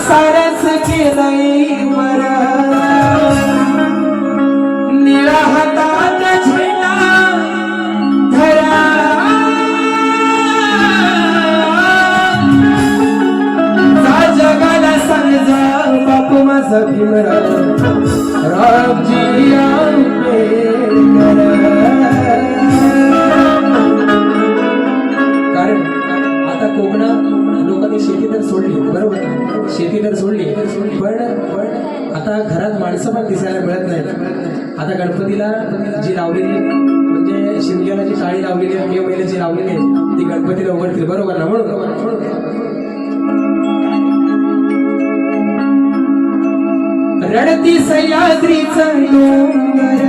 सारच केलंय मरा निळा हातात झेंडा धरा जा जगाला समजा बापू माझा भीमराव रामजी आंबेडकर कारण आता कोकणात लोकांनी शेती तर सोडली बरोबर शेती तर सोडली पण आता घरात माणसं पण दिसायला मिळत नाही आता गणपतीला जी लावलेली म्हणजे शिमग्याला जी टाळी लावलेली आहे मे महिन्याची लावलेली आहे ती गणपतीला उघडतील बरोबर ना म्हणून रडती सह्याद्रीचा डोंगर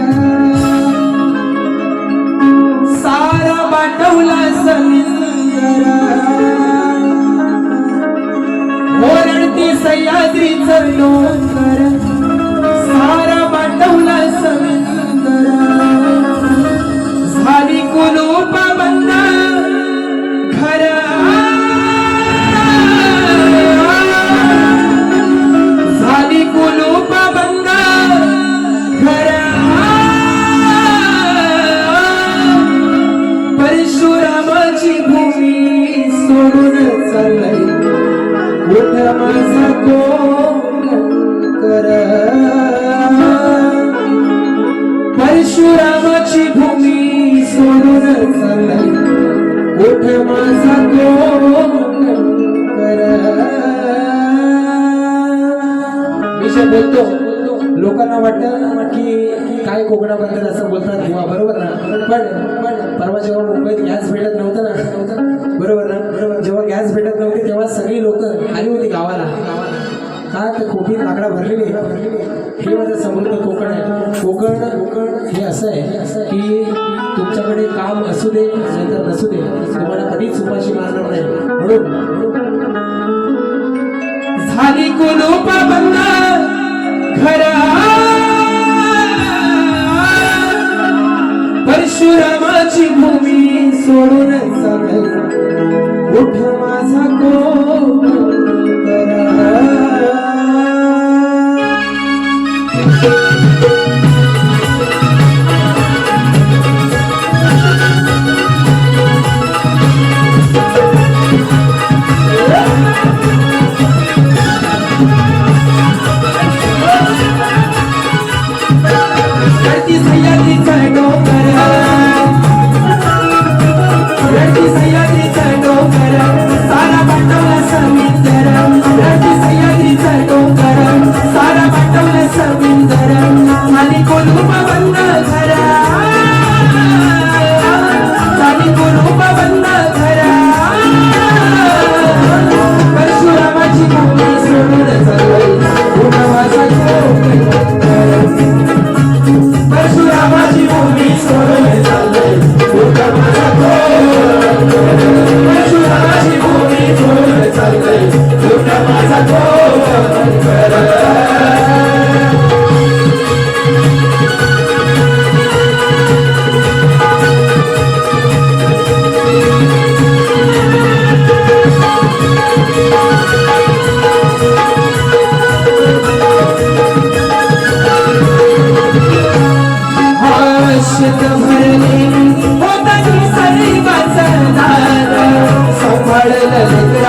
सारा बाटवला समिंदर रडती सह्याद्रीचा डोंगर सारा बाटवला समिंदर झाली कुलूप बंद घर झाली कुलूप बंद घर परशुरामाची भूमी सोडून चाललंय उठ माझा कोकणकर परशुरामाची भूमी सोडून चाललंय उठ माझा कोकणकर मी बोलतो लोकांना वाटतं की काय कोकणाबद्दल असं बोलतात किंवा बरोबर ना पण परवा जेव्हा मुंबईत गॅस भेटत नव्हतं ना बरोबर ना बरोबर जेव्हा गॅस भेटत नव्हते तेव्हा सगळी लोक आली होती गावाला का तर खोपीत लाकडा भरलेली हे माझं समृद्ध कोकण आहे कोकण हे असं आहे की तुमच्याकडे काम असू दे नाहीतर नसू दे तुम्हाला कधीच उपाशी मारणार नाही म्हणून झाली कुलूप बंद घर परशुरामाची भूमी सोडून चाललंय उठ माझा कोकणकर रडती सह्याद्रीचा डोंगर रडती सह्याद्रीचा डोंगर सारा पाठवला समिंदर रडती सह्याद्रीचा डोंगर सारा पाठवला समिंदर झाली कुलूप बंद घर झाली कुलूप बंद घर परशुरामाची भूमी सोडून चाललंय उठ माझा कोकणकर परशुरामाची भूमी सोडून चाललंय उठ माझा कोकणकर परशुरामाची भूमी सोडून चाललंय उठ माझा कोकणकर शेत भरले होता की सर्वांचा दार सांभाळलं